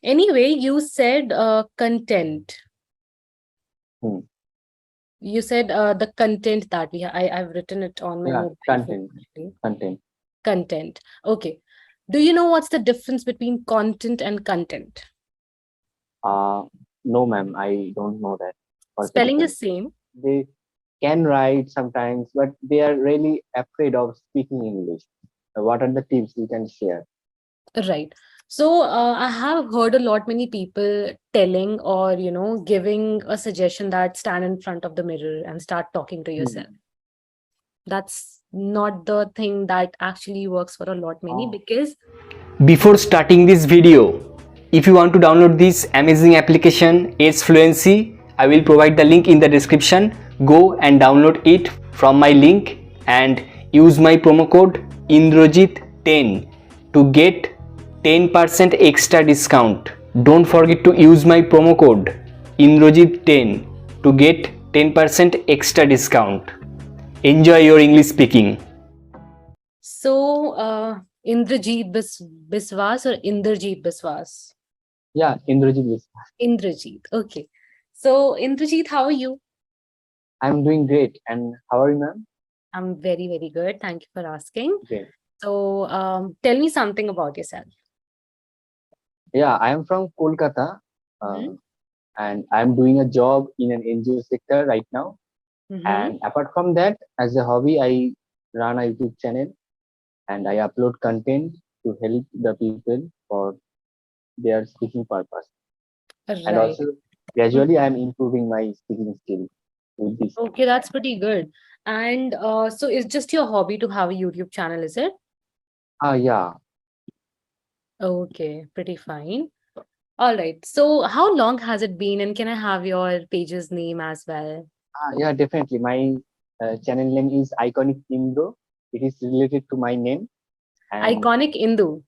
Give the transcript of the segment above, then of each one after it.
Anyway, you said content. Hmm. You said the content that I've written it on my Yeah, mobile phone content, actually. content. Content. Okay. Do you know what's the difference between content and content? Uh, no, ma'am, I don't know that. What's the Spelling difference? is same. They can write sometimes, but they are really afraid of speaking English. What are the tips you can share? Right. So I have heard a lot many people telling or giving a suggestion that stand in front of the mirror and start talking to yourself. Hmm. That's not the thing that actually works for a lot many Oh. because Before starting this video, if you want to download this amazing application Ace Fluency, I will provide the link in the description. Go and download it from my link and use my promo code INDRAJIT10 to get 10% extra discount. Don't forget to use my promo code INDRAJIT10 to get 10% extra discount. Enjoy your English speaking. so Indrajit Biswas or Indrajit Biswas? Yeah, Indrajit. Indrajit. Okay. So Indrajit, how are you? I'm doing great. And how are you, ma'am? I'm very, very good. Thank you for asking. Great. So tell me something about yourself. Yeah, I am from Kolkata, uh, Mm-hmm. and I'm doing a job in an NGO sector right now. Mm-hmm. And apart from that, as a hobby, I run a YouTube channel and I upload content to help the people for their speaking purpose. And Right. also, gradually, I'm improving my speaking skill with this. Okay, that's pretty good. And so it's just your hobby to have a YouTube channel, is it? Ah, yeah. Okay, pretty fine. All right. So how long has it been? And can I have your page's name as well? Yeah, definitely. My channel name is iconicindra. It is related to my name and Iconic Indu.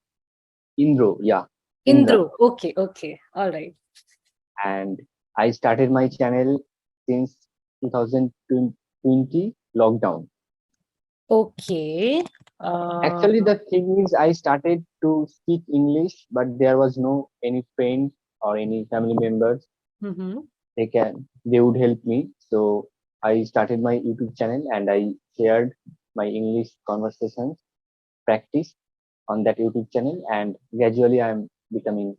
Indro. Yeah, Indra. Indru. Okay, okay. All right. And I started my channel since 2020 lockdown. Okay. Uh, Actually, the thing is, I started to speak English, but there was no any friend or any family members. mm-hmm. They would help me. So I started my YouTube channel and I shared my English conversations practice on that YouTube channel, and gradually I'm becoming.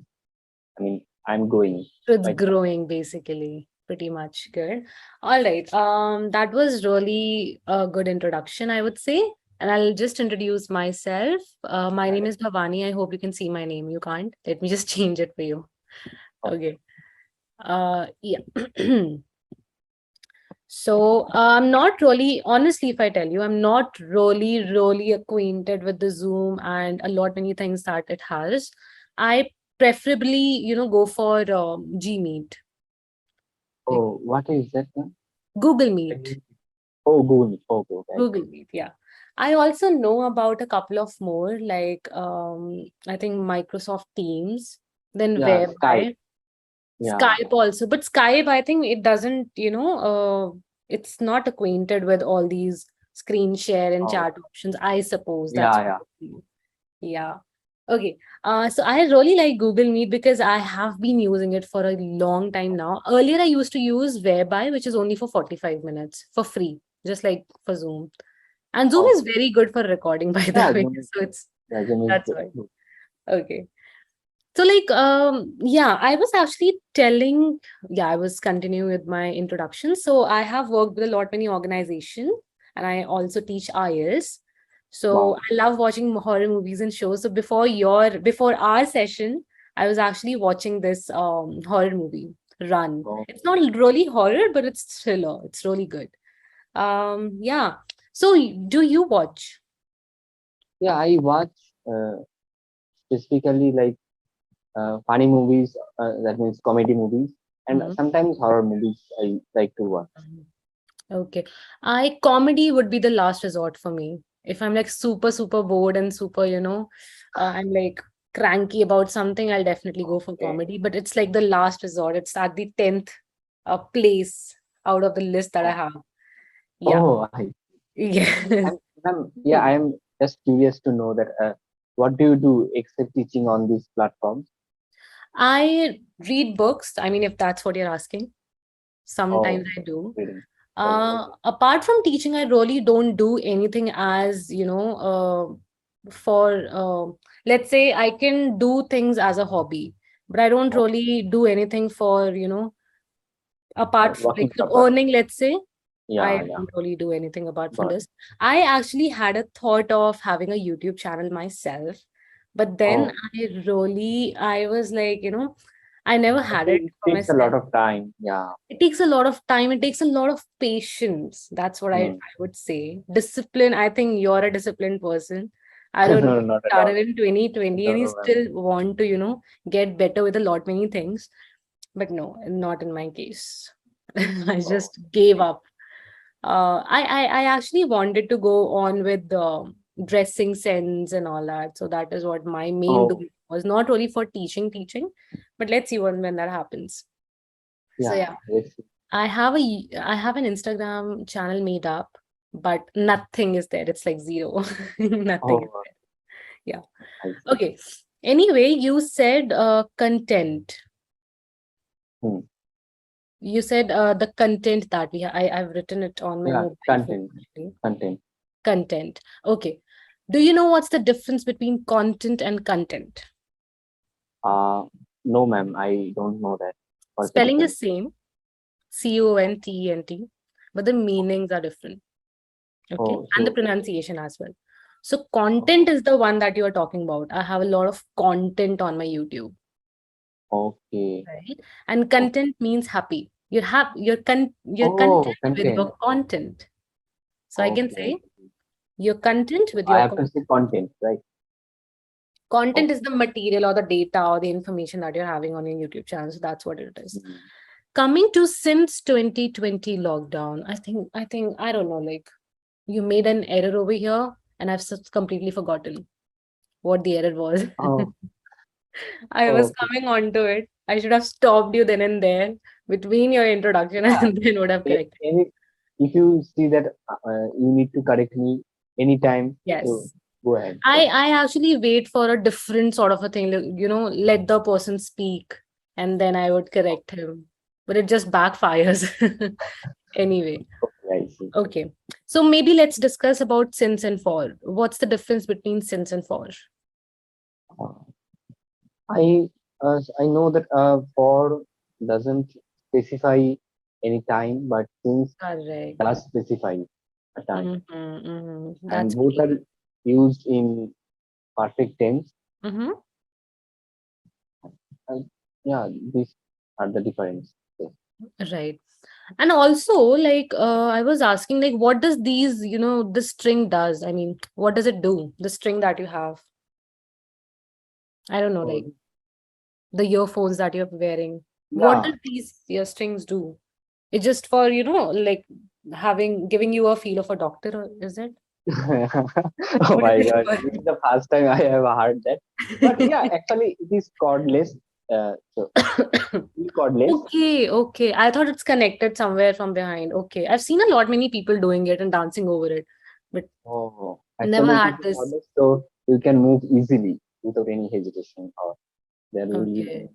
I mean, I'm growing It's right now. growing basically. Pretty much good. All right. That was really a good introduction, I would say. And I'll just introduce myself. My name is Bhavani. I hope you can see my name. You can't. Let me just change it for you. Oh, Okay. Yeah. So I'm not really, honestly, if I tell you, I'm not really acquainted with the Zoom and a lot many things that it has. I preferably, go for Gmeet, like oh, what is that one? Google Meet. Oh, Google Meet. Okay, okay. Google Meet, yeah. I also know about a couple of more, like I think Microsoft Teams, then Yeah, Skype. Whereby, Yeah. Skype also. But Skype, I think it doesn't, it's not acquainted with all these screen share and Oh, chat options. I suppose that's yeah, what yeah. I feel. Yeah. Okay. So I really like Google Meet because I have been using it for a long time now. Earlier, I used to use Whereby, which is only for 45 minutes for free, just like for Zoom. And Zoom is Oh, very good for recording, by the yeah. way. Zoom is So it's yeah, Zoom is that's good. why. Okay. So like yeah, I was actually telling, yeah, I was continuing with my introduction. So I have worked with a lot many organizations and I also teach IELTS. So Wow. I love watching horror movies and shows. So before our session, I was actually watching this horror movie, Run. Oh, It's not really horror, but it's thriller. It's really good. Yeah. So do you watch? yeah. I watch specifically like funny movies. That means comedy movies, and Hmm. sometimes horror movies. I like to watch. Okay. I comedy would be the last resort for me. If I'm like super bored and super, I'm like cranky about something, I'll definitely go for Okay. comedy. But it's like the last resort. It's at the 10th place out of the list that I Oh, have. Yeah. oh, Yes. yeah. I am just curious to know that what do you do except teaching on these platforms? I read books. I mean, if that's what you're asking, sometimes Oh, I do. reading. Oh, okay. Apart from teaching, I really don't do anything as, for, let's say I can do things as a hobby, but I don't Oh, really do anything for, apart from working like for purpose. earning, let's say. I Yeah, yeah. don't really do anything apart from Got it. this. I actually had a thought of having a YouTube channel myself, but then Oh, I was like, I never had it actually, it for takes a lot myself. of time. Yeah. It takes a lot of time, it takes a lot of patience. That's what I Hmm. would say. Discipline. I think you're a disciplined person. I don't know. No, You not at all. started in 2020 No, and you no, ma'am. still want to, get better with a lot many things. But no, not in my case. I Oh, just gave up. I actually wanted to go on with the dressing sense and all that. So that is what my main goal oh, was. Not really for teaching, but let's see when that happens. So yeah. yeah. Let's see. I have an Instagram channel made up, but nothing is there. It's like zero. Nothing is Oh, there. Yeah. I see. Okay. Anyway, you said content. Hmm. You said the content that I've written it on my Yeah, mobile phone content, actually. content. Content. Okay. Do you know what's the difference between content and content? Uh, no, ma'am. I don't know that. What's the Spelling difference? is same, content, but the meanings are different. Okay. Oh, And the so pronunciation as well. So oh, content is the one that you are talking about. I have a lot of content on my YouTube, okay, right? And okay. content means happy. You're Oh, content with content. your content. So I can Okay. say you're content So with I your have to say content, right? content Oh, is the material or the data or the information that you're having on your YouTube channel. So that's what it is. mm. Coming to since 2020 lockdown, I think I don't know, like you made an error over here and I've completely forgotten what the error was. Oh, I was okay. coming onto it. I should have stopped you then and there between your introduction Yeah. and then would have corrected. Any, if you see that you need to correct me anytime, so Yes. go ahead. I actually wait for a different sort of a thing, like, let the person speak and then I would correct him. But it just backfires. Anyway, Okay, I see. okay. So maybe let's discuss about since and for. What's the difference between since and for? Uh, I know that for doesn't specify any time, but since Correct. does specify a time, and That's both very are used in perfect tense. good. And yeah, these are the difference. So, Right. And also, like, I was asking, like, what does this string does? I mean, what does it do? The string that you have. I don't know, like so, the earphones that you're wearing. What yeah. does these ear strings do? It's just for, like giving you a feel of a doctor, or is it? Oh What is my it god, for? this is the first time I have heard that. But yeah, actually, it is cordless. So still cordless. Okay, okay. I thought it's connected somewhere from behind. Okay. I've seen a lot many people doing it and dancing over it, but Oh, never actually, it had is this. cordless, so you can move easily without any hesitation, or there will be Okay. any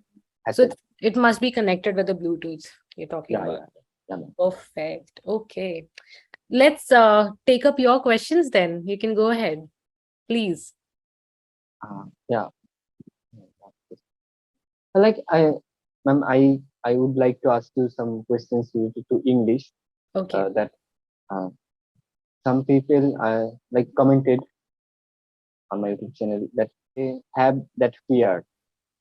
So hassle. it must be connected with the Bluetooth you're talking Yeah, about. yeah, yeah, ma'am. Perfect. Okay. Let's take up your questions then. You can go ahead, please. Yeah. Like ma'am, I would like to ask you some questions related to English. Okay. That uh, some people like commented on my YouTube channel that they have that fear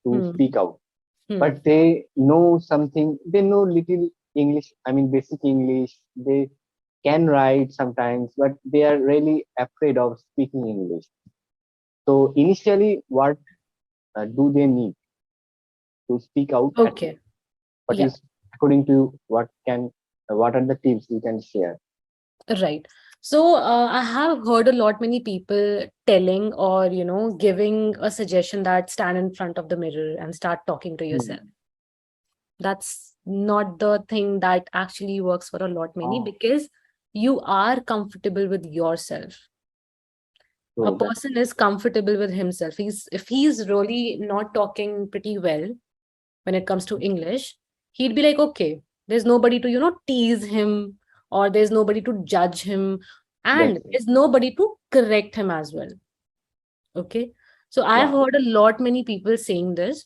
to Hmm. speak out, Hmm. but they know something. They know little English. I mean, basic English. They can write sometimes, but they are really afraid of speaking English. So initially, what do they need to speak out at least? Okay. What Yeah. is according to what are the tips you can share? Right. So I have heard a lot many people telling or giving a suggestion that stand in front of the mirror and start talking to yourself. Hmm. That's not the thing that actually works for a lot many Oh, because you are comfortable with yourself. A so that person is comfortable with himself. If he's really not talking pretty well, when it comes to English, he'd be like, okay, there's nobody to, tease him, or there's nobody to judge him, and That's there's nobody to correct him as well. Okay. So I've yeah. heard a lot many people saying this,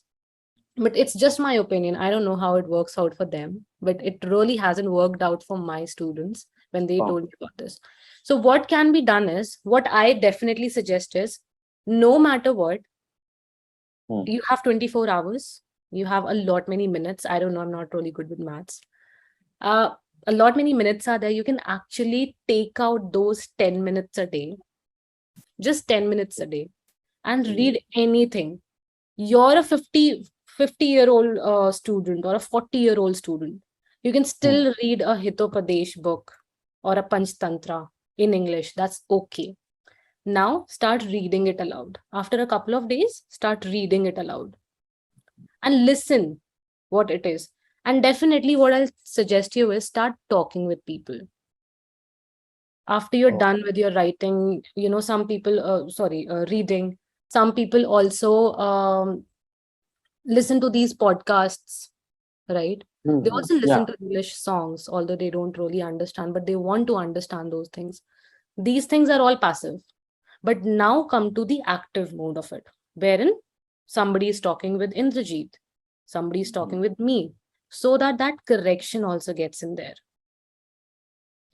but it's just my opinion. I don't know how it works out for them, but it really hasn't worked out for my students when they Oh, told me about this. So what can be done is, what I definitely suggest is, no matter what, hmm. you have 24 hours, you have a lot many minutes. I don't know, I'm not really good with maths. uh a lot many minutes are there. You can actually take out those 10 minutes a day, just 10 minutes a day, and read anything. You're a 50-year-old student, or a 40-year-old student, you can Hmm. still read a Hitopadesh book or a Panchtantra in English. That's okay. Now start reading it aloud. After a couple of days, start reading it aloud and listen what it is. And definitely what I'll suggest you is, start talking with people. After you're Oh, done with your writing, some people, reading, some people also listen to these podcasts, right? They hmm. also listen Yeah. to English songs, although they don't really understand, but they want to understand those things. These things are all passive. But now come to the active mode of it, wherein somebody is talking with Indrajit, somebody is Hmm. talking with me, so that that correction also gets in there.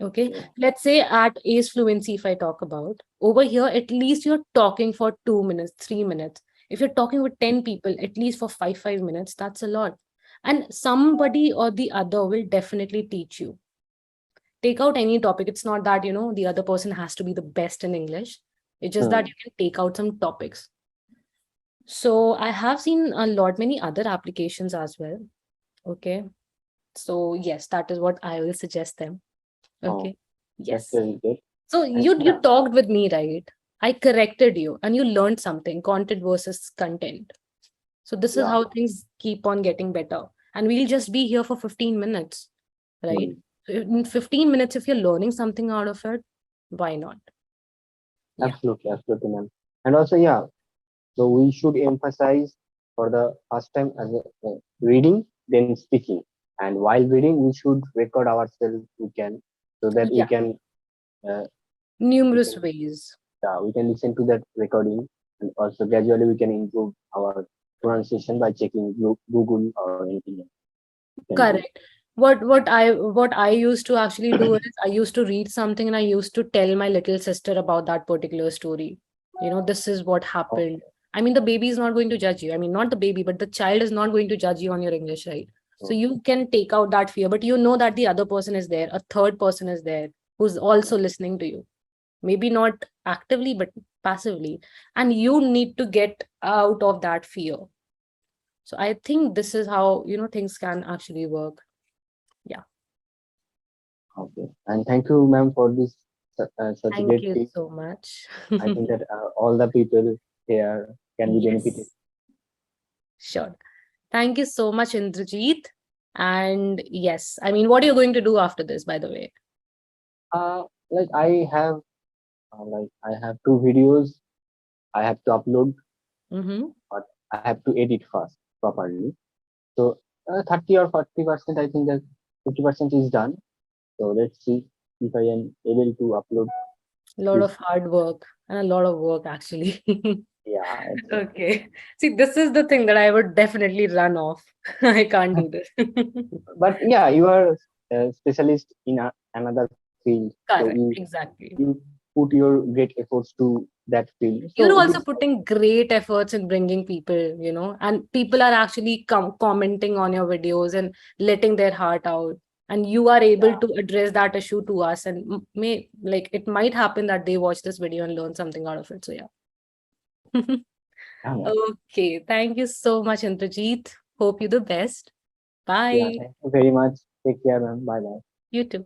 Okay. Okay. Let's say at Ace Fluency, if I talk about over here, at least you're talking for 2 minutes, 3 minutes. If you're talking with 10 people, at least for 5 minutes, that's a lot. And somebody or the other will definitely teach you. Take out any topic. It's not that, the other person has to be the best in English. It's just that Hmm. you can take out some topics. So I have seen a lot many other applications as well. Okay. So yes, that is what I will suggest them. Oh, Okay. that's Yes. very good. So And you yeah, talked with me, right? I corrected you and you learned something, content versus content. So this is yeah. how things keep on getting better. And we'll just be here for 15 minutes, right? Hmm. So in 15 minutes, if you're learning something out of it, why not? Yeah. Absolutely, absolutely, ma'am. And also, yeah, so we should emphasize for the first time as a, reading, then speaking. And while reading, we should record ourselves. We can so that we Yeah. can uh, we Numerous can ways. we can listen to that recording, and also gradually we can improve our pronunciation by checking Google or anything else we can do. Correct. What I used to actually do is, I used to read something and I used to tell my little sister about that particular story. This is what Oh, happened. I mean, the baby is not going to judge you. I mean, not the baby, but the child is not going to judge you on your English, right? So oh, you can take out that fear, but you know that the other person is there, a third person is there who's also listening to you. Maybe not actively, but passively. And you need to get out of that fear. So I think this is how, things can actually work. Yeah. okay. And thank you, ma'am, for this such a Thank great you tip. so much. I think that all the people here can be benefited. Yes, sure. Thank you so much, Indrajit. And yes, I mean, what are you going to do after this, by the way? Like I have two videos I have to upload, Mm-hmm. but I have to edit first properly. So 30 or 40%, I think that 50% is done. So let's see if I am able to upload A lot this. of hard work and a lot of work, actually. Yeah, exactly. Okay. See, this is the thing that I would definitely run off. I can't do this. But yeah, you are a specialist in another field, so Correct. Exactly. you put your great efforts to that field. So You're it also is putting great efforts in bringing people, and people are actually commenting on your videos and letting their heart out. And you are able yeah, to address that issue to us. And may like it might happen that they watch this video and learn something out of it. So yeah. yeah, Okay. Thank you so much, Indrajit. Hope you the best. yeah. Bye. Thank you very much. Take care, man. Bye bye. You too.